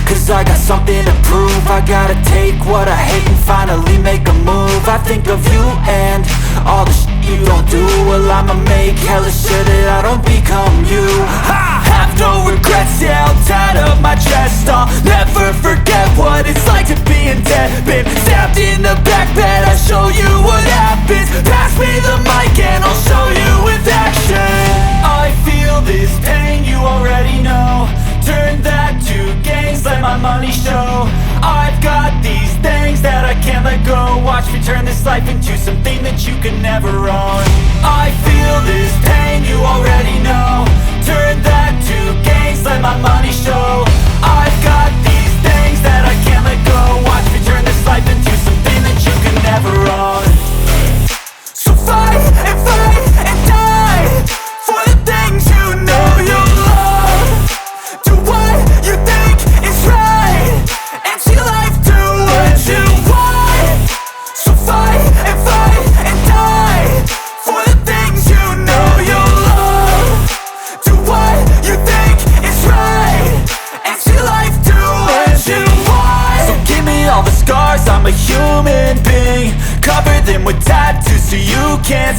cause I got something to prove. I gotta take what I hate and finally make a move. I think of you and all the shit you don't do. Well, I'ma make hella sure that I don't become you. I have no regrets, yeah, I'll tie up my chest. I'll never forget what it's like to be in debt. Been stabbed in the back bed, I'll show you what happens. Pass me the mic and I'll show you with action. I feel this pain, you already know. Turn that to gains, let my money show. I've got these things that I can't let go. Watch me turn this life into something that you can never own. I feel this pain, you already know. Turn that to gains, let my money show. I've got these things that I can't let go. Watch me turn this life into something that you can never own. So fight and die for the things you know you love. Do what you think is right and see life do what you want. So fight and die for the things you know you love. Do what you think is right and see life do what you want. So give me all the scars, I'm a human being. Cover them with tattoos so you can't